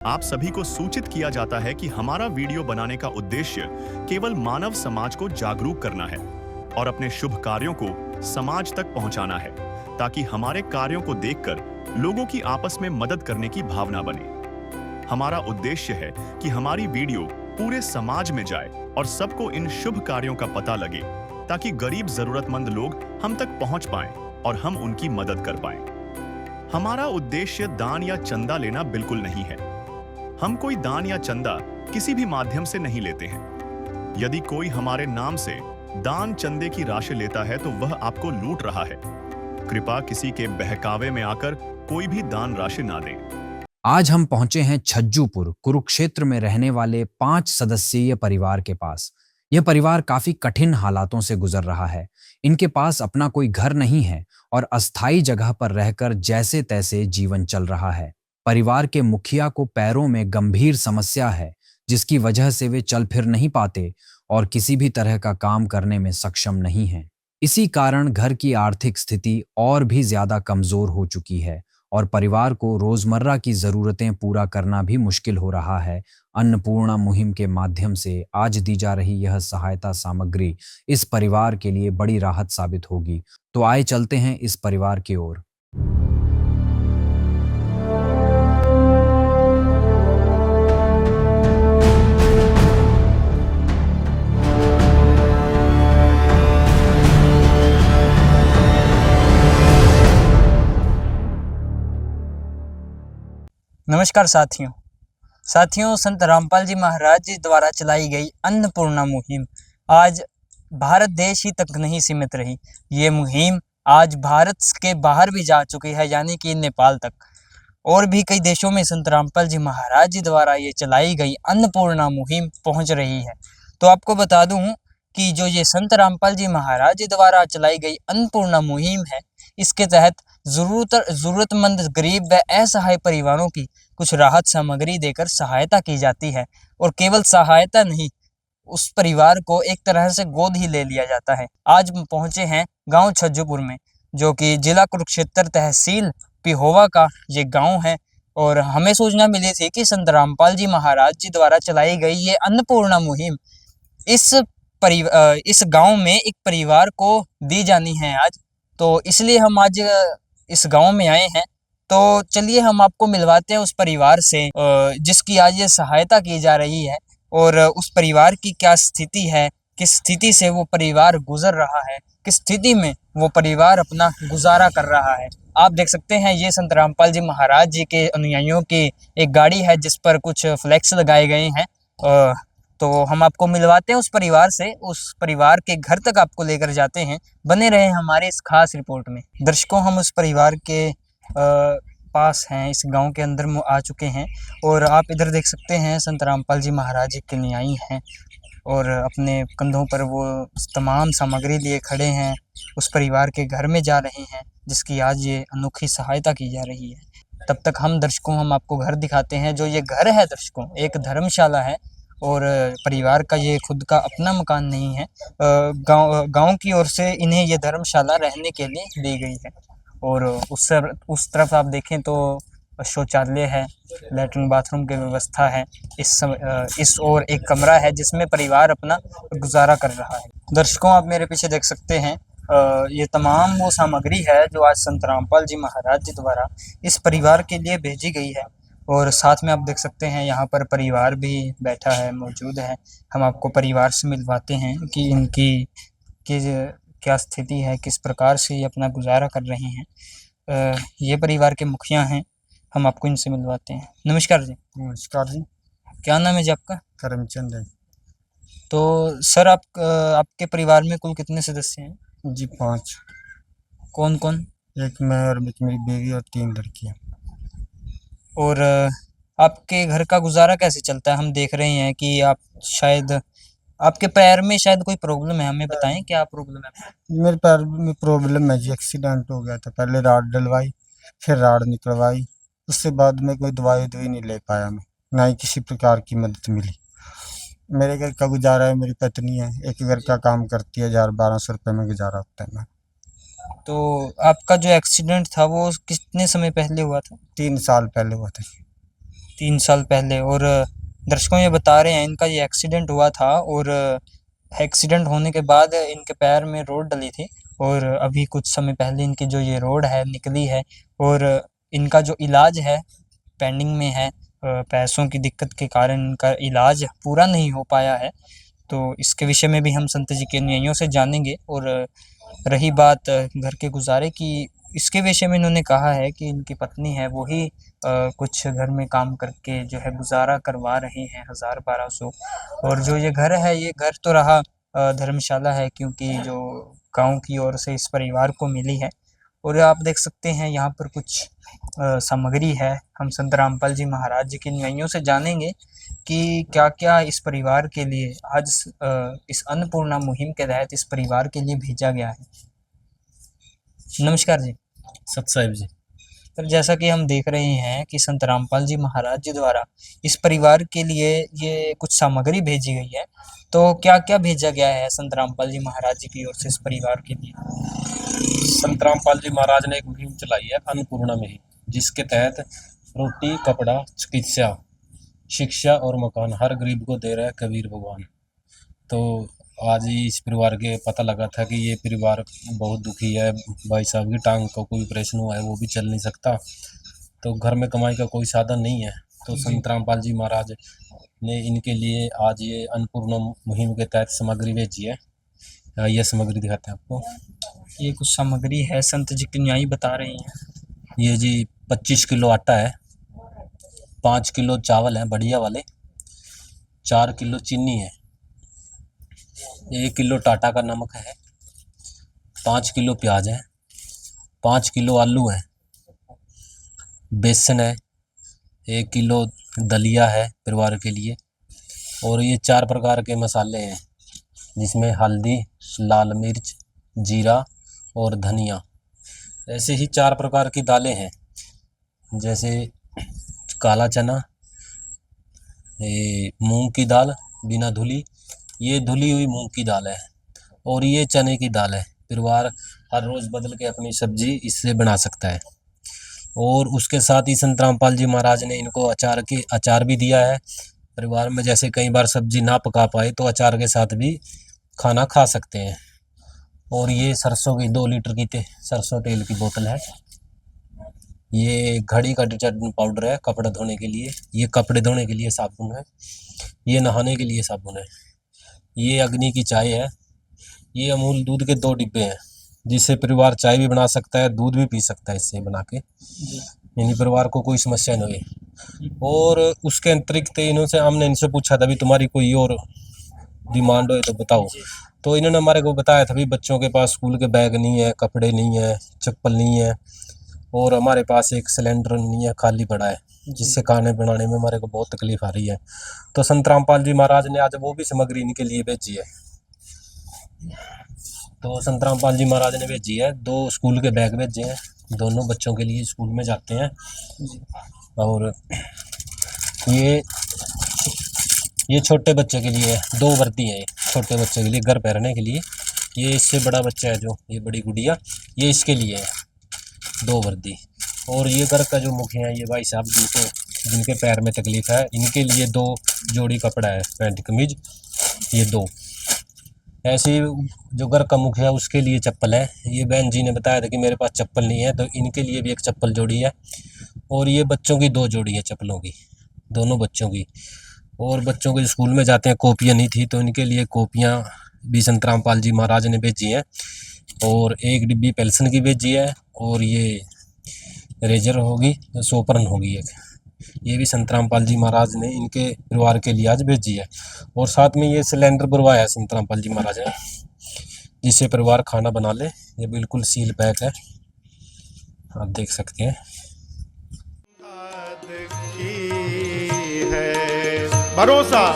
आप सभी को सूचित किया जाता है कि हमारा वीडियो बनाने का उद्देश्य केवल मानव समाज को जागरूक करना है और अपने शुभ कार्यों को समाज तक पहुंचाना है, ताकि हमारे कार्यों को देखकर लोगों की आपस में मदद करने की भावना बने। हमारा उद्देश्य है कि हमारी वीडियो पूरे समाज में जाए और सबको इन शुभ कार्यों का पता लगे, ताकि गरीब जरूरतमंद लोग हम तक पहुंच पाएं और हम उनकी मदद कर पाएं। हमारा उद्देश्य दान या चंदा लेना बिल्कुल नहीं है। हम कोई दान या चंदा किसी भी माध्यम से नहीं लेते हैं। यदि कोई हमारे नाम से दान चंदे की राशि लेता है तो वह आपको लूट रहा है। कृपया किसी के बहकावे में आकर कोई भी दान राशि ना दें। आज हम पहुंचे हैं छज्जूपुर, कुरुक्षेत्र में रहने वाले 5 सदस्यीय परिवार के पास। यह परिवार काफी कठिन हालातों से गुजर रहा है। इनके पास अपना कोई घर नहीं है और अस्थायी जगह पर रहकर जैसे तैसे जीवन चल रहा है। परिवार के मुखिया को पैरों में गंभीर समस्या है, जिसकी वजह से वे चल फिर नहीं पाते और किसी भी तरह का काम करने में सक्षम नहीं हैं। इसी कारण घर की आर्थिक स्थिति और भी ज्यादा कमजोर हो चुकी है और परिवार को रोजमर्रा की जरूरतें पूरा करना भी मुश्किल हो रहा है। अन्नपूर्णा मुहिम के माध्यम से आज दी जा रही यह सहायता सामग्री इस परिवार के लिए बड़ी राहत साबित होगी। तो आए चलते हैं इस परिवार की ओर। नमस्कार साथियों, संत रामपाल जी महाराज जी द्वारा चलाई गई अन्नपूर्णा मुहिम आज भारत देश ही तक नहीं सीमित रही। ये मुहिम आज भारत के बाहर भी जा चुकी है, यानी कि नेपाल तक। और भी कई देशों में संत रामपाल जी महाराज जी द्वारा ये चलाई गई अन्नपूर्णा मुहिम पहुंच रही है। तो आपको बता दूं कि जो ये संत रामपाल जी महाराज जी द्वारा चलाई गई अन्नपूर्णा मुहिम है, इसके तहत जरूरतमंद गरीब व असहाय परिवारों की कुछ राहत सामग्री देकर सहायता की जाती है। और केवल सहायता नहीं, उस परिवार को एक तरह से गोद ही ले लिया जाता है। आज हम पहुंचे हैं गांव छज्जूपुर में, जो कि जिला कुरुक्षेत्र तहसील पिहोवा का ये गांव है। और हमें सूचना मिली थी कि संत रामपाल जी महाराज जी द्वारा चलाई गई ये अन्नपूर्णा मुहिम इस गांव में एक परिवार को दी जानी है आज। तो इसलिए हम आज इस गांव में आए हैं। तो चलिए हम आपको मिलवाते हैं उस परिवार से जिसकी आज ये सहायता की जा रही है, और उस परिवार की क्या स्थिति है, किस स्थिति से वो परिवार गुजर रहा है, किस स्थिति में वो परिवार अपना गुजारा कर रहा है। आप देख सकते हैं ये संत रामपाल जी महाराज जी के अनुयायियों की एक गाड़ी है, जिस पर कुछ फ्लैक्स लगाए गए हैं। तो हम आपको मिलवाते हैं उस परिवार से, उस परिवार के घर तक आपको लेकर जाते हैं। बने रहे हमारे इस खास रिपोर्ट में। दर्शकों, हम उस परिवार के पास हैं, इस गांव के अंदर आ चुके हैं। और आप इधर देख सकते हैं संत रामपाल जी महाराज जी के अनुयायी हैं और अपने कंधों पर वो तमाम सामग्री लिए खड़े हैं। उस परिवार के घर में जा रहे हैं, जिसकी आज ये अनोखी सहायता की जा रही है। तब तक हम आपको घर दिखाते हैं। जो ये घर है दर्शकों, एक धर्मशाला है और परिवार का ये खुद का अपना मकान नहीं है। गांव की ओर से इन्हें ये धर्मशाला रहने के लिए दी गई है। और उस तरफ आप देखें तो शौचालय है, लेटरिन बाथरूम की व्यवस्था है। इस ओर एक कमरा है जिसमें परिवार अपना गुजारा कर रहा है। दर्शकों, आप मेरे पीछे देख सकते हैं ये तमाम वो सामग्री है जो आज संत रामपाल जी महाराज जी द्वारा इस परिवार के लिए भेजी गई है। और साथ में आप देख सकते हैं यहाँ पर परिवार भी बैठा है, मौजूद है। हम आपको परिवार से मिलवाते हैं कि इनकी क्या स्थिति है, किस प्रकार से ये अपना गुजारा कर रहे हैं। ये परिवार के मुखिया हैं, हम आपको इनसे मिलवाते हैं। नमस्कार जी। नमस्कार जी। क्या नाम है जी आपका? करमचंद है तो सर, आपके परिवार में कुल कितने सदस्य हैं जी? 5। कौन कौन? एक मैं और एक मेरी बीवी और 3 लड़कियां। और आपके घर का गुजारा कैसे चलता है? हम देख रहे हैं कि आप शायद आपके पैर में शायद कोई प्रॉब्लम है, हमें बताएं क्या प्रॉब्लम है? मेरे पैर में प्रॉब्लम है जी, एक्सीडेंट हो गया था। पहले राड डलवाई, फिर राड निकलवाई। उससे बाद में कोई दवाई नहीं ले पाया मैं, ना ही किसी प्रकार की मदद मिली। मेरे घर का गुजारा है, मेरी पत्नी है, एक घर का काम करती है, 1000-1200 रुपये में गुजारा होता है। मैं तो आपका जो एक्सीडेंट था वो कितने समय पहले हुआ था? 3 साल पहले हुआ था। 3 साल पहले। और दर्शकों ये बता रहे हैं इनका ये एक्सीडेंट हुआ था, और एक्सीडेंट होने के बाद इनके पैर में रोड डली थी, और अभी कुछ समय पहले इनकी जो ये रोड है निकली है, और इनका जो इलाज है पेंडिंग में है। पैसों की दिक्कत के कारण इनका इलाज पूरा नहीं हो पाया है। तो इसके विषय में भी हम संत जी के अनुयायियों से जानेंगे। और रही बात घर के गुजारे की, इसके विषय में इन्होंने कहा है कि इनकी पत्नी है वही कुछ घर में काम करके जो है गुजारा करवा रहे हैं 1000-1200। और जो ये घर है, ये घर तो रहा धर्मशाला है, क्योंकि जो गांव की ओर से इस परिवार को मिली है। और आप देख सकते हैं यहाँ पर कुछ सामग्री है। हम संत रामपाल जी महाराज जी के अनुयायियों से जानेंगे कि क्या क्या इस परिवार के लिए आज इस अन्नपूर्णा मुहिम के तहत इस परिवार के लिए भेजा गया है। नमस्कार जी। सत साहिब जी। तो जैसा कि हम देख रहे हैं कि संत रामपाल जी महाराज जी द्वारा इस परिवार के लिए ये कुछ सामग्री भेजी गई है, तो क्या क्या भेजा गया है संत रामपाल जी महाराज जी की ओर से इस परिवार के लिए? संत रामपाल जी महाराज ने एक मुहिम चलाई है अन्नपूर्णा में, जिसके तहत रोटी, कपड़ा, चिकित्सा, शिक्षा और मकान हर गरीब को दे रहा है कबीर भगवान। तो आज ही इस परिवार के पता लगा था कि ये परिवार बहुत दुखी है। भाई साहब की टांग का कोई ऑपरेशन हुआ है, वो भी चल नहीं सकता, तो घर में कमाई का कोई साधन नहीं है। तो संत रामपाल जी महाराज ने इनके लिए आज ये अन्नपूर्णा मुहिम के तहत सामग्री भेजी है। ये सामग्री दिखाते हैं आपको। ये कुछ सामग्री है, संत जी की न्यायी बता रहे हैं। ये जी 25 किलो आटा है, 5 किलो चावल है बढ़िया वाले, 4 किलो चीनी है, 1 किलो टाटा का नमक है, 5 किलो प्याज है, 5 किलो आलू है, बेसन है, 1 किलो दलिया है परिवार के लिए, और ये 4 प्रकार के मसाले हैं, जिसमें हल्दी, लाल मिर्च, जीरा और धनिया। ऐसे ही 4 प्रकार की दालें हैं, जैसे काला चना, ये मूंग की दाल बिना धुली, ये धुली हुई मूंग की दाल है, और ये चने की दाल है। परिवार हर रोज़ बदल के अपनी सब्जी इससे बना सकता है। और उसके साथ ही संत रामपाल जी महाराज ने इनको अचार भी दिया है। परिवार में जैसे कई बार सब्जी ना पका पाए तो अचार के साथ भी खाना खा सकते हैं। और ये सरसों की 2 लीटर की सरसों तेल की बोतल है। ये घड़ी का डिटर्जेंट पाउडर है कपड़ा धोने के लिए। ये कपड़े धोने के लिए साबुन है। ये नहाने के लिए साबुन है। ये अग्नि की चाय है। ये अमूल दूध के 2 डिब्बे हैं, जिससे परिवार चाय भी बना सकता है, दूध भी पी सकता है इससे बना के, यानी परिवार को कोई समस्या न हो। और उसके अतिरिक्त हमने इनसे पूछा था भी तुम्हारी कोई और डिमांड हो तो बताओ। तो इन्होंने हमारे को बताया था भी बच्चों के पास स्कूल के बैग नहीं है, कपड़े नहीं है, चप्पल नहीं है, और हमारे पास एक सिलेंडर नहीं है, खाली पड़ा है, जिससे खाने बनाने में हमारे को बहुत तकलीफ आ रही है। तो संत रामपाल जी महाराज ने आज वो भी सामग्री इनके लिए भेजी है। तो संत रामपाल जी महाराज ने भेजी है 2 स्कूल के बैग भेजे हैं, दोनों बच्चों के लिए स्कूल में जाते हैं। और ये छोटे बच्चे के लिए 2 वर्दी है, छोटे बच्चे के लिए घर पहनने के लिए। ये इससे बड़ा बच्चा है जो ये बड़ी गुड़िया, ये इसके लिए है 2 वर्दी। और ये घर का जो मुखिया है, ये भाई साहब जिनके पैर में तकलीफ है, इनके लिए 2 जोड़ी कपड़ा है, पैंट कमीज, ये 2। ऐसे जो घर का मुखिया है उसके लिए चप्पल है। ये बहन जी ने बताया था कि मेरे पास चप्पल नहीं है, तो इनके लिए भी एक चप्पल जोड़ी है। और ये बच्चों की 2 जोड़ी है चप्पलों की, दोनों बच्चों की। और बच्चों के स्कूल में जाते हैं कॉपियाँ नहीं थी, तो इनके लिए कॉपियाँ भी संत रामपाल जी महाराज ने भेजी हैं। और 1 डिब्बी पेल्सन की भेजी है, और ये रेजर होगी, सोपरन होगी एक, ये भी संत रामपाल जी महाराज ने इनके परिवार के लिए आज भेजी है। और साथ में ये सिलेंडर भरवाया है संत रामपाल जी महाराज ने, जिससे परिवार खाना बना ले। ये बिल्कुल सील पैक है, आप देख सकते हैं। भरोसा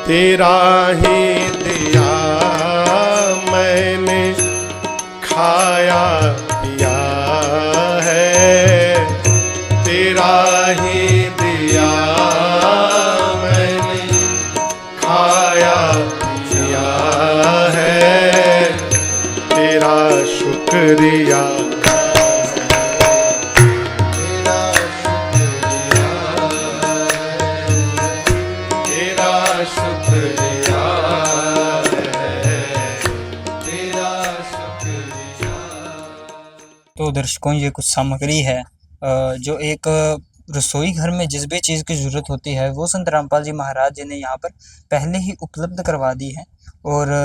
तेरा ही दिया मैंने, खाया पिया है, तेरा ही दिया मैंने, खाया पिया है। तेरा शुक्रिया तेरा शुक्रिया तो दर्शकों, ये कुछ सामग्री है जो एक रसोई घर में जिस भी चीज़ की ज़रूरत होती है वो संत रामपाल जी महाराज जी ने यहाँ पर पहले ही उपलब्ध करवा दी है। और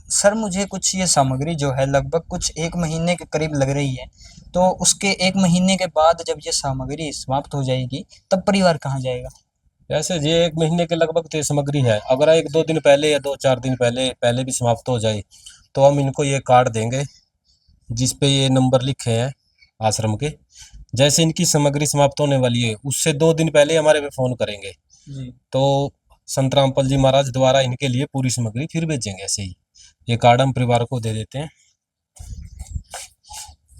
सर, मुझे कुछ ये सामग्री जो है लगभग कुछ 1 महीने के करीब लग रही है, तो उसके 1 महीने के बाद जब ये सामग्री समाप्त हो जाएगी तब परिवार कहाँ जाएगा? ऐसे ये 1 महीने के लगभग तो ये सामग्री है। अगर 1-2 दिन पहले या 2-4 दिन पहले भी समाप्त हो जाए तो हम इनको ये कार्ड देंगे जिस पे ये नंबर लिखे हैं आश्रम के। जैसे इनकी सामग्री समाप्त होने वाली है उससे 2 दिन पहले हमारे पे फोन करेंगे जी। तो संत रामपाल जी महाराज द्वारा इनके लिए पूरी सामग्री फिर भेजेंगे। ऐसे ही ये कार्ड हम परिवार को दे देते हैं।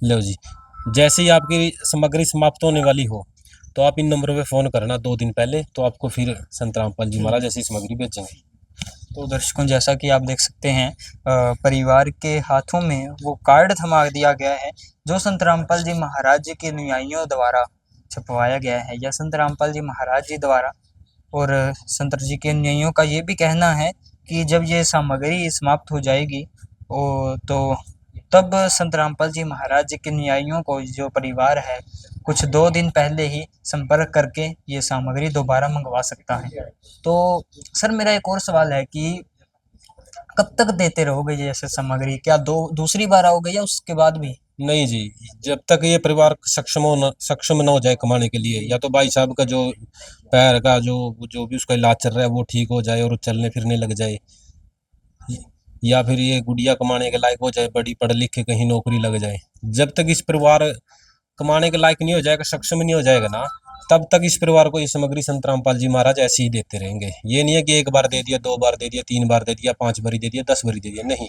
लो जी, जैसे ही आपकी सामग्री समाप्त होने वाली हो तो आप इन नंबरों पे फ़ोन करना 2 दिन पहले, तो आपको फिर संत रामपाल जी महाराज ऐसी सामग्री भेजेंगे। तो दर्शकों, जैसा कि आप देख सकते हैं परिवार के हाथों में वो कार्ड थमा दिया गया है जो संत रामपाल जी महाराज जी के अनुयायियों द्वारा छपवाया गया है, या संत रामपाल जी महाराज जी द्वारा। और संत जी के अनुयायियों का ये भी कहना है कि जब ये सामग्री समाप्त हो जाएगी तो तब संत रामपाल जी महाराज जी के अनुयायियों को जो परिवार है कुछ 2 दिन पहले ही संपर्क करके ये सामग्री दोबारा मंगवा सकता है। तो सर, मेरा एक और सवाल है कि कब तक देते रहोगे ये ऐसे सामग्री? क्या दूसरी बार आओगे या उसके बाद भी? नहीं जी, जब तक ये परिवार सक्षम ना हो जाए कमाने के लिए, या तो भाई साहब का जो पैर का जो भी उसका इलाज चल रहा है वो ठीक हो जाए और चलने फिरने लग जाए, या फिर ये गुड़िया कमाने के लायक हो जाए, बड़ी पढ़ लिख के कहीं नौकरी लग जाए। जब तक इस परिवार कमाने के लायक नहीं हो जाएगा, सक्षम नहीं हो जाएगा ना, तब तक इस परिवार को ये सामग्री संत रामपाल जी महाराज ऐसे ही देते रहेंगे। ये नहीं है कि 1 बार दे दिया, 2 बार दे दिया, 3 बार दे दिया, 5 बारी दे दिया, 10 बारी दे दिया, नहीं।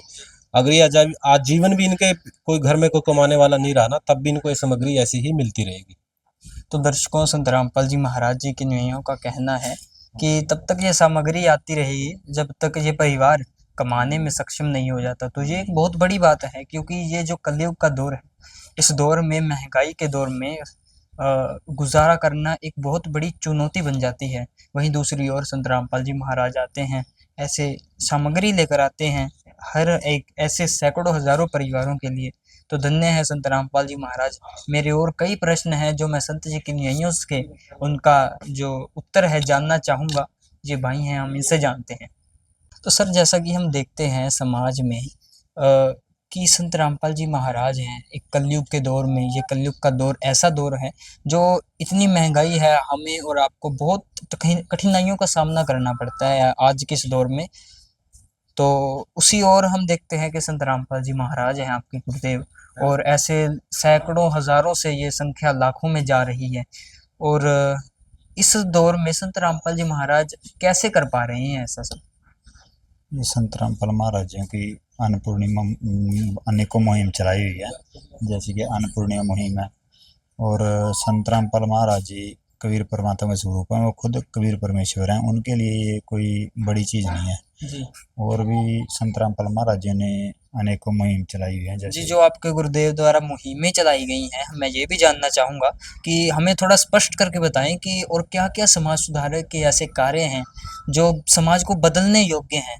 अगर ये आजीवन भी इनके कोई घर में कोई कमाने वाला नहीं रहा ना, तब भी इनको ये सामग्री ऐसी ही मिलती रहेगी। तो दर्शकों, संत रामपाल जी महाराज जी के अनुयायियों का कहना है कि तब तक ये सामग्री आती रहेगी जब तक ये परिवार कमाने में सक्षम नहीं हो जाता। तो ये एक बहुत बड़ी बात है, क्योंकि ये जो कलयुग का दौर है, इस दौर में, महंगाई के दौर में गुजारा करना एक बहुत बड़ी चुनौती बन जाती है। वहीं दूसरी ओर संत रामपाल जी महाराज आते हैं, ऐसे सामग्री लेकर आते हैं हर एक ऐसे सैकड़ों हजारों परिवारों के लिए। तो धन्य है संत रामपाल जी महाराज। मेरे और कई प्रश्न हैं जो मैं संत जी के अनुयायियों से उनका जो उत्तर है जानना चाहूँगा। ये भाई हैं, हम इनसे जानते हैं। तो सर, जैसा कि हम देखते हैं समाज में कि संत रामपाल जी महाराज हैं, एक कलयुग के दौर में, ये कलयुग का दौर ऐसा दौर है जो इतनी महंगाई है, हमें और आपको बहुत कठिनाइयों का सामना करना पड़ता है आज के इस दौर में। तो उसी ओर हम देखते हैं कि संत रामपाल जी महाराज हैं आपके गुरुदेव, और ऐसे सैकड़ों हजारों से ये संख्या लाखों में जा रही है। और इस दौर में संत रामपाल जी महाराज कैसे कर पा रहे हैं ऐसा सब? ये संत रामपाल महाराज जी की अन्नपूर्णिमा अनेकों मुहिम चलाई हुई है, जैसे कि अन्नपूर्णिमा मुहिम है। और संत रामपाल महाराज जी कबीर परमात्मा के स्वरूप हैं, वो खुद कबीर परमेश्वर हैं, उनके लिए ये कोई बड़ी चीज़ नहीं है जी। और भी संत रामपाल महाराज जी ने अनेकों मुहिम चलाई हुई है। जी, जैसे जो आपके गुरुदेव द्वारा मुहिमें चलाई गई हैं, मैं ये भी जानना चाहूँगा कि हमें थोड़ा स्पष्ट करके बताएं कि और क्या-क्या समाज सुधार के ऐसे कार्य हैं जो समाज को बदलने योग्य हैं?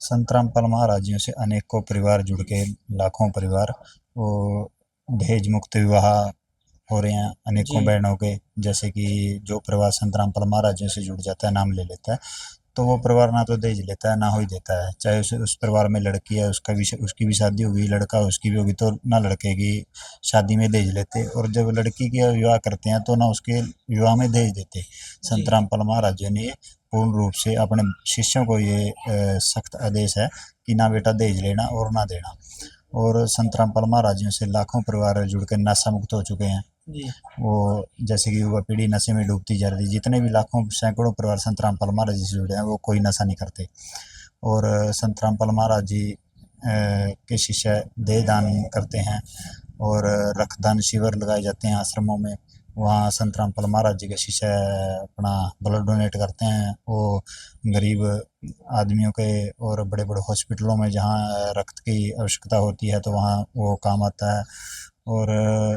संत रामपाल महाराज जी से अनेकों परिवार जुड़ के, लाखों परिवार, वो दहेज मुक्त विवाह हो रहे हैं अनेकों जी। बहनों के। जैसे कि जो परिवार संत रामपाल महाराज जी से जुड़ जाता है, नाम ले लेता है, तो वो परिवार ना तो दहेज लेता है ना ही देता है। चाहे उस परिवार में लड़की है, उसकी भी शादी होगी, लड़का उसकी भी होगी, तो ना लड़के की शादी में दहेज लेते, और जब लड़की की विवाह करते हैं तो ना उसके विवाह में दहेज देते। संत रामपाल महाराज जी ने पूर्ण रूप से अपने शिष्यों को ये सख्त आदेश है कि ना बेटा दहेज लेना और ना देना। और संत रामपाल महाराज जी से लाखों परिवार जुड़ कर नशा मुक्त हो चुके हैं। जी। वो जैसे कि युवा पीढ़ी नशे में डूबती जा रही है, जितने भी लाखों सैकड़ों परिवार संत रामपाल महाराज जी से जुड़े हैं वो कोई नशा नहीं करते। और संत रामपाल महाराज जी के शिष्य देह दान करते हैं और रक्तदान शिविर लगाए जाते हैं आश्रमों में, वहाँ संत रामपाल महाराज जी के शिष्य अपना ब्लड डोनेट करते हैं। वो गरीब आदमियों के और बड़े बड़े हॉस्पिटलों में जहाँ रक्त की आवश्यकता होती है तो वहाँ वो काम आता है। और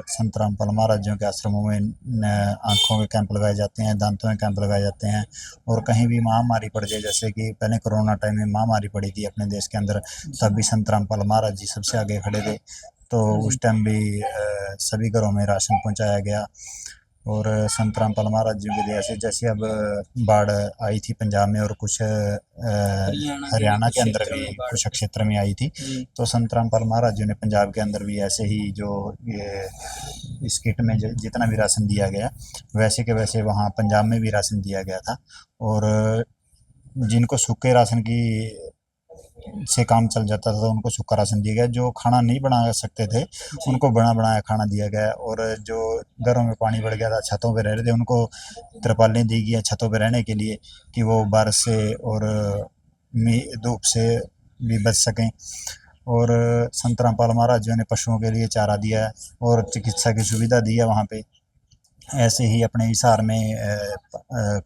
संत रामपाल महाराज जी के आश्रमों में आँखों के कैंप लगाए जाते हैं, दांतों के कैंप लगाए जाते हैं। और कहीं भी महामारी पड़ जाए, जैसे कि पहले कोरोना टाइम में महामारी पड़ी थी अपने देश के अंदर, तब भी संत रामपाल महाराज जी सबसे आगे खड़े थे। तो उस टाइम भी सभी घरों में राशन पहुंचाया गया। और संत रामपाल महाराज जी की दया से जैसे अब बाढ़ आई थी पंजाब में और कुछ हरियाणा के अंदर भी कुछ क्षेत्र में आई थी, तो संत रामपाल महाराज जी ने पंजाब के अंदर भी ऐसे ही जो ये इस किट में जितना भी राशन दिया गया वैसे के वैसे वहाँ पंजाब में भी राशन दिया गया था। और जिनको सूखे राशन की से काम चल जाता था उनको सूखा राशन दिया गया। जो खाना नहीं बना सकते थे उनको बना बनाया खाना दिया गया। और जो घरों में पानी बढ़ गया था, छतों पे रह रहे थे, उनको तिरपालें दी गई छतों पे रहने के लिए कि वो बारिश से और धूप से भी बच सकें। और संत रामपाल महाराज जी ने पशुओं के लिए चारा दिया है और चिकित्सा की सुविधा दी है वहाँ पे। ऐसे ही अपने हिसार में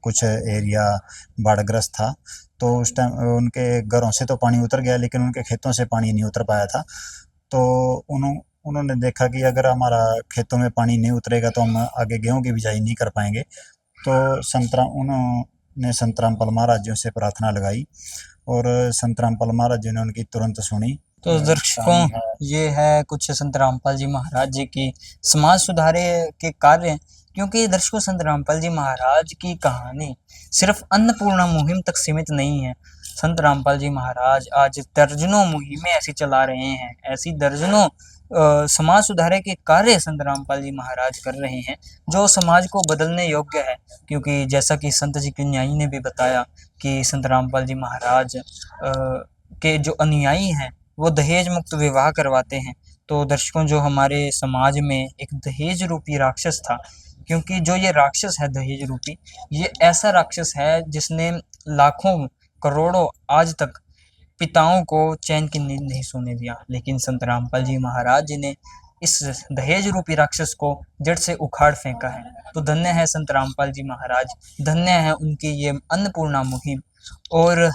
कुछ एरिया बाढ़ग्रस्त था, तो उस टाइम उनके घरों से तो पानी उतर गया लेकिन उनके खेतों से पानी नहीं उतर पाया था। तो उन्होंने देखा कि अगर हमारा खेतों में पानी नहीं उतरेगा तो हम आगे गेहूं की बिजाई नहीं कर पाएंगे। तो उन्होंने संत रामपाल महाराज जी से प्रार्थना लगाई और संत रामपाल महाराज जी ने उनकी तुरंत सुनी। तो दर्शकों, ये है कुछ संत रामपाल जी महाराज जी की समाज सुधारे के कार्य। क्योंकि दर्शकों, संत रामपाल जी महाराज की कहानी सिर्फ अन्नपूर्णा मुहिम तक सीमित नहीं है। संत रामपाल जी महाराज आज दर्जनों मुहिमें ऐसी चला रहे हैं, ऐसी दर्जनों समाज सुधारे के कार्य संत रामपाल जी महाराज कर रहे हैं जो समाज को बदलने योग्य है। क्योंकि जैसा कि संत जी के न्यायी ने भी बताया कि संत रामपाल जी महाराज के जो अनुयायी हैं वो दहेज मुक्त विवाह करवाते हैं। तो दर्शकों, जो हमारे समाज में एक दहेज रूपी राक्षस था, क्योंकि जो ये राक्षस है दहेज रूपी, ये ऐसा राक्षस है जिसने लाखों करोड़ों आज तक पिताओं को चैन की नींद नहीं सोने दिया। लेकिन संत रामपाल जी महाराज जी ने इस दहेज रूपी राक्षस को जड़ से उखाड़ फेंका है। तो धन्य है संत रामपाल जी महाराज, धन्य है उनकी ये अन्नपूर्णा मुहिम। और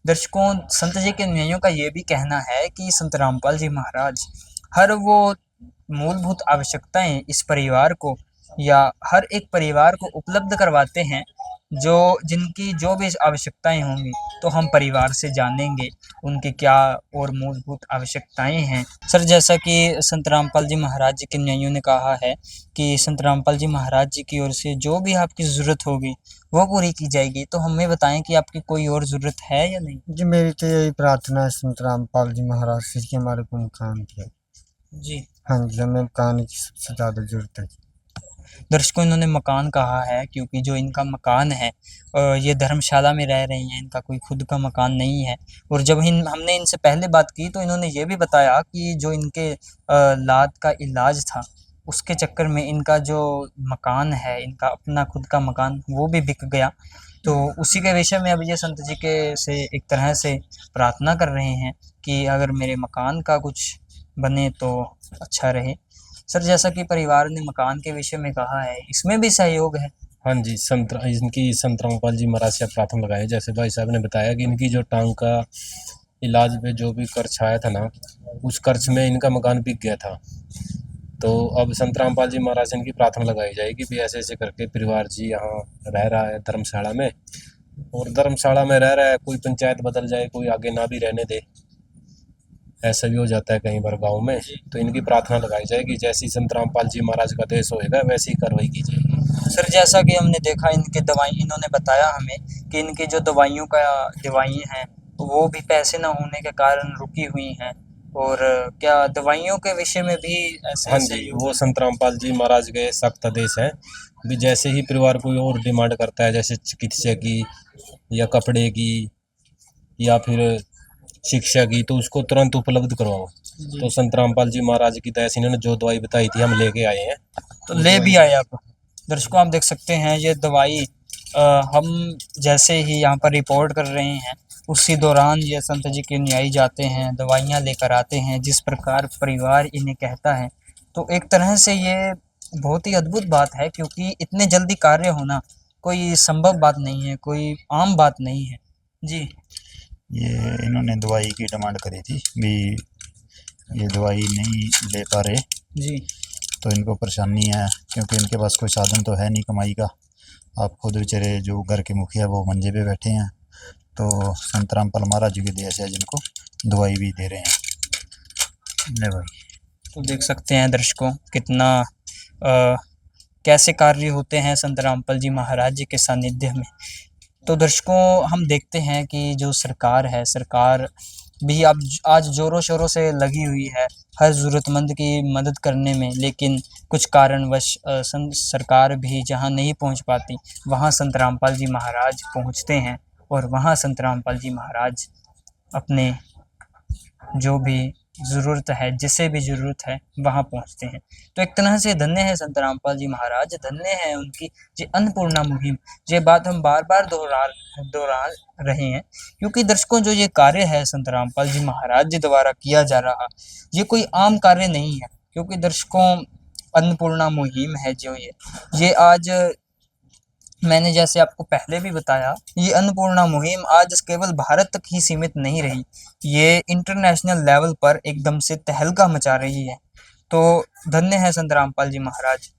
दर्शकों, संत जी के न्यायों का ये भी कहना है कि संत रामपाल जी महाराज हर वो मूलभूत आवश्यकताएं इस परिवार को या हर एक परिवार को उपलब्ध करवाते हैं, जो जिनकी जो भी आवश्यकताएं होंगी तो हम परिवार से जानेंगे उनकी क्या और मूलभूत आवश्यकताएं हैं। सर, जैसा कि संत रामपाल जी महाराज जी के न्यायों ने कहा है कि संत रामपाल जी महाराज जी की ओर से जो भी आपकी ज़रूरत होगी वो पूरी की जाएगी, तो हमें बताएं कि आपकी कोई और ज़रूरत है या नहीं। जी, मेरी तो यही प्रार्थना है संत रामपाल जी महाराज से कि हमारे को मकान दिया। जी हाँ जी, हमें मकान की सबसे ज़्यादा ज़रूरत है। दर्शकों, इन्होंने मकान कहा है क्योंकि जो इनका मकान है ये धर्मशाला में रह रही हैं, इनका कोई खुद का मकान नहीं है। और जब हमने इनसे पहले बात की तो इन्होंने ये भी बताया कि जो इनके लात का इलाज था उसके चक्कर में इनका जो मकान है, इनका अपना खुद का मकान, वो भी बिक गया। तो उसी के विषय में अब ये संत जी के से एक तरह से प्रार्थना कर रहे हैं कि अगर मेरे मकान का कुछ बने तो अच्छा रहे। सर, जैसा कि परिवार ने मकान के विषय में कहा है, इसमें भी सहयोग है। हाँ जी, इनकी संत रामपाल जी महाराज से प्रार्थना लगाए। जैसे भाई साहब ने बताया कि इनकी जो टांग का इलाज पे जो भी खर्च आया था ना, उस खर्च में इनका मकान बिक गया था। तो अब संत रामपाल जी महाराज से इनकी प्रार्थना लगाई जाएगी भी ऐसे ऐसे करके परिवार जी यहाँ रह रहा है धर्मशाला में, और धर्मशाला में रह रहा है, कोई पंचायत बदल जाए, कोई आगे ना भी रहने दे, ऐसा भी हो जाता है कई बार गाँव में। तो इनकी प्रार्थना लगाई जाएगी, जैसी संत रामपाल जी महाराज का देश होएगा वैसी कार्रवाई की जाएगी। सर, जैसा कि हमने देखा इनकी दवाई, इन्होंने बताया हमें कि इनकी जो दवाइयाँ हैं वो भी पैसे ना होने के कारण रुकी हुई हैं। और क्या दवाइयों के विषय में भी ऐसे? हाँ जी, वो संत रामपाल जी महाराज के सख्त आदेश हैं भी जैसे ही परिवार कोई और डिमांड करता है, जैसे चिकित्सा की या कपड़े की या फिर शिक्षा की, तो उसको तुरंत उपलब्ध करवाओ। तो संत रामपाल जी महाराज की दया से इन्होंने जो दवाई बताई थी हम लेके आए हैं, तो ले भी आए आप। दर्शकों, आप देख सकते हैं ये दवाई हम जैसे ही यहाँ पर रिपोर्ट कर रहे हैं उसी दौरान ये संत जी के अनुयायी जाते हैं, दवाइयाँ लेकर आते हैं जिस प्रकार परिवार इन्हें कहता है। तो एक तरह से ये बहुत ही अद्भुत बात है, क्योंकि इतने जल्दी कार्य होना कोई संभव बात नहीं है, कोई आम बात नहीं है जी। ये इन्होंने दवाई की डिमांड करी थी भी, ये दवाई नहीं ले पा रहे जी तो इनको परेशानी है, क्योंकि इनके पास कोई साधन तो है नहीं कमाई का। आप खुद बेचारे जो घर के मुखिया वो मंजे पे बैठे हैं, तो संत रामपाल महाराज जी की दया से आज इनको दवाई भी दे रहे हैं। ले भाई, तो देख सकते हैं दर्शकों कितना कैसे कार्य होते हैं संत रामपाल जी महाराज जी के सानिध्य में। तो दर्शकों हम देखते हैं कि जो सरकार है, सरकार भी अब आज ज़ोरों शोरों से लगी हुई है हर ज़रूरतमंद की मदद करने में, लेकिन कुछ कारणवश सरकार भी जहां नहीं पहुंच पाती वहां संत रामपाल जी महाराज पहुंचते हैं, और वहां संत रामपाल जी महाराज अपने जो भी ज़रूरत है, जिसे भी ज़रूरत है वहाँ पहुँचते हैं। तो एक तरह से धन्य है संत रामपाल जी महाराज, धन्य है उनकी ये अन्नपूर्णा मुहिम। ये बात हम बार बार दोहरा रहे हैं, क्योंकि दर्शकों जो ये कार्य है संत रामपाल जी महाराज जी द्वारा किया जा रहा, ये कोई आम कार्य नहीं है। क्योंकि दर्शकों अन्नपूर्णा मुहिम है जो ये आज मैंने जैसे आपको पहले भी बताया, ये अन्नपूर्णा मुहिम आज केवल भारत तक ही सीमित नहीं रही, ये इंटरनेशनल लेवल पर एकदम से तहलका मचा रही है। तो धन्य है संत रामपाल जी महाराज।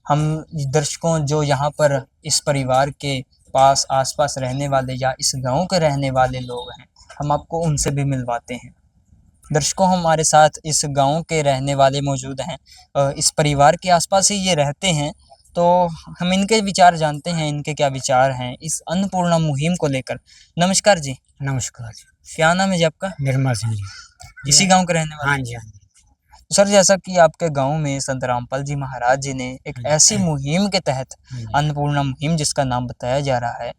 हम दर्शकों जो यहाँ पर इस परिवार के पास आसपास रहने वाले या इस गांव के रहने वाले लोग हैं, हम आपको उनसे भी मिलवाते हैं। दर्शकों हमारे साथ इस गांव के रहने वाले मौजूद हैं, इस परिवार के आसपास ही ये रहते हैं, तो हम इनके विचार जानते हैं, इनके क्या विचार हैं इस अन्नपूर्णा मुहिम को लेकर। नमस्कार जी। नमस्कार जी। क्या नाम है जी आपका? निर्मल सिंह जी। इसी गांव के रहने वाले? हाँ जी, हाँ जी। सर जैसा कि आपके गांव में संत रामपाल जी महाराज जी ने एक ऐसी मुहिम के तहत अन्नपूर्णा मुहिम जिसका नाम बताया जा रहा है,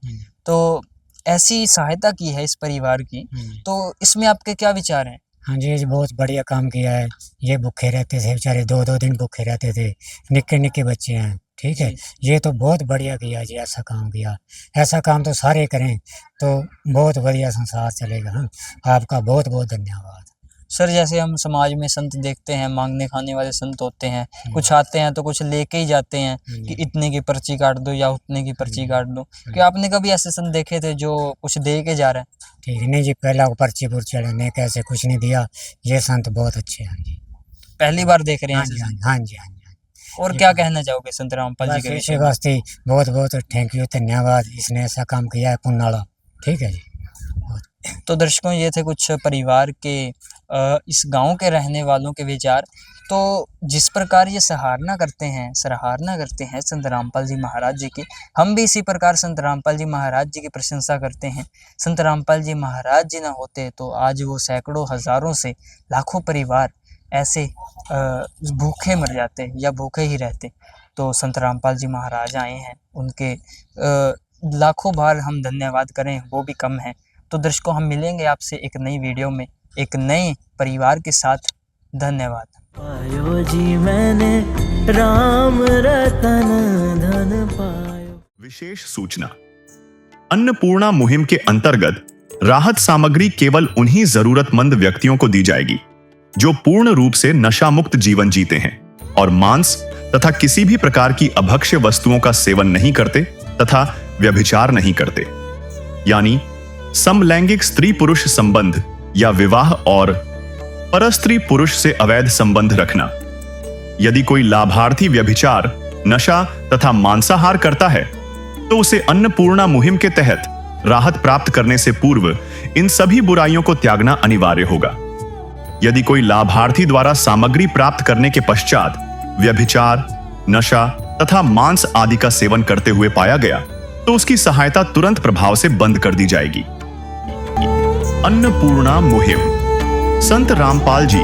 तो ऐसी सहायता की है इस परिवार की, तो इसमें आपके क्या विचार हैं? हाँ जी, ये बहुत बढ़िया काम किया है। ये भूखे रहते थे बेचारे, 2-2 दिन भूखे रहते थे, निक्के निक्के बच्चे हैं, ठीक है। ये तो बहुत बढ़िया किया जी, ऐसा काम किया। ऐसा काम तो सारे करें तो बहुत बढ़िया संसार चलेगा। हाँ, आपका बहुत बहुत धन्यवाद। सर जैसे हम समाज में संत देखते हैं, मांगने खाने वाले संत होते हैं, कुछ आते हैं तो कुछ लेके ही जाते हैं कि इतने की पर्ची काट दो या उतने की पर्ची काट दो। क्या आपने कभी ऐसे संत देखे थे जो कुछ दे के जा रहे हैं? ठीक है, नहीं जी, पहला वो पर्ची पुर्ची ने कैसे कुछ नहीं दिया। ये संत बहुत अच्छे हैं जी। पहली बार देख रहे हैं? हाँ जी, हाँ जी, हाँ जी, हाँ जी। और क्या कहना चाहोगे संत रामपाल जी के विषय में? वास्ते बहुत बहुत थैंक यू, धन्यवाद। इसने ऐसा काम किया है पुण्य, ठीक है जी। तो दर्शकों ये थे कुछ परिवार के इस गांव के रहने वालों के विचार। तो जिस प्रकार ये सराहना करते हैं संत रामपाल जी महाराज जी की, हम भी इसी प्रकार संत रामपाल जी महाराज जी की प्रशंसा करते हैं। संत रामपाल जी महाराज जी ना होते तो आज वो सैकड़ों हजारों से लाखों परिवार ऐसे भूखे मर जाते या भूखे ही रहते। तो संत रामपाल जी महाराज आए हैं, उनके लाखों बार हम धन्यवाद करें वो भी कम है। तो दर्शकों हम मिलेंगे आपसे एक नई वीडियो में एक नए परिवार के साथ। धन्यवाद। पायो जी मैंने राम रतन धन पायो। विशेष सूचना, अन्नपूर्णा मुहिम के अंतर्गत राहत सामग्री केवल उन्हीं जरूरतमंद व्यक्तियों को दी जाएगी जो पूर्ण रूप से नशा मुक्त जीवन जीते हैं और मांस तथा किसी भी प्रकार की अभक्ष्य वस्तुओं का सेवन नहीं करते तथा व्यभिचार नहीं करते, यानी समलैंगिक स्त्री पुरुष संबंध या विवाह और परस्त्री पुरुष से अवैध संबंध रखना। यदि कोई लाभार्थी व्यभिचार, नशा तथा मांसाहार करता है तो उसे अन्नपूर्णा मुहिम के तहत राहत प्राप्त करने से पूर्व इन सभी बुराइयों को त्यागना अनिवार्य होगा। यदि कोई लाभार्थी द्वारा सामग्री प्राप्त करने के पश्चात व्यभिचार, नशा तथा मांस आदि का सेवन करते हुए पाया गया तो उसकी सहायता तुरंत प्रभाव से बंद कर दी जाएगी। अन्नपूर्णा मुहिम संत रामपाल जी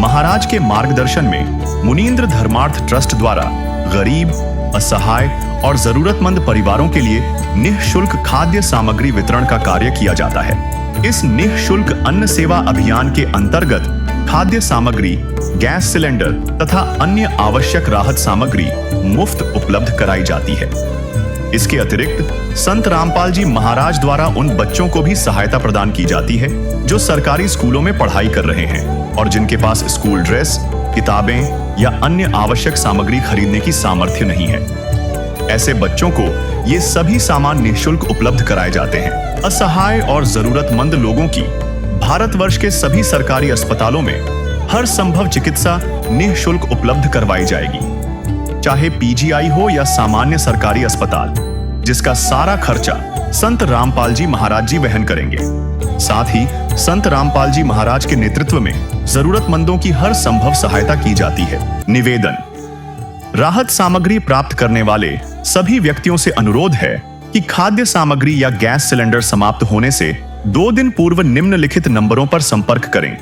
महाराज के मार्गदर्शन में मुनींद्र धर्मार्थ ट्रस्ट द्वारा गरीब, असहाय और जरूरतमंद परिवारों के लिए निःशुल्क खाद्य सामग्री वितरण का कार्य किया जाता है। इस निःशुल्क अन्न सेवा अभियान के अंतर्गत खाद्य सामग्री, गैस सिलेंडर तथा अन्य आवश्यक राहत सामग्री मुफ्त उपलब्ध कराई जाती है। इसके अतिरिक्त संत रामपाल जी महाराज द्वारा उन बच्चों को भी सहायता प्रदान की जाती है जो सरकारी स्कूलों में पढ़ाई कर रहे हैं और जिनके पास स्कूल ड्रेस, किताबें या अन्य आवश्यक सामग्री खरीदने की सामर्थ्य नहीं है। ऐसे बच्चों को ये सभी सामान निःशुल्क उपलब्ध कराए जाते हैं। असहाय और जरूरतमंद लोगों की भारतवर्ष के सभी सरकारी अस्पतालों में हर संभव चिकित्सा निःशुल्क उपलब्ध करवाई जाएगी, चाहे पीजीआई हो या सामान्य सरकारी अस्पताल, जिसका सारा खर्चा संत रामपाल जी महाराज जी वहन करेंगे। साथ ही संत रामपाल जी महाराज के नेतृत्व में जरूरतमंदों की हर संभव सहायता की जाती है। निवेदन: राहत सामग्री प्राप्त करने वाले सभी व्यक्तियों से अनुरोध है कि खाद्य सामग्री या गैस सिलेंडर समाप्त होने से 2 दिन पूर्व निम्नलिखित नंबरों पर संपर्क करें,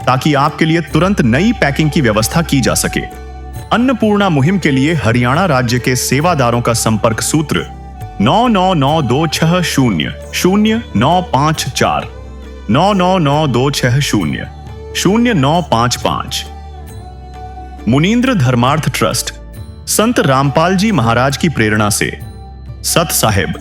ताकि आपके लिए तुरंत नई पैकिंग की व्यवस्था की जा सके। अन्नपूर्णा मुहिम के लिए हरियाणा राज्य के सेवादारों का संपर्क सूत्र 9992600954 9992600955। मुनींद्र धर्मार्थ ट्रस्ट संत रामपाल जी महाराज की प्रेरणा से सत साहिब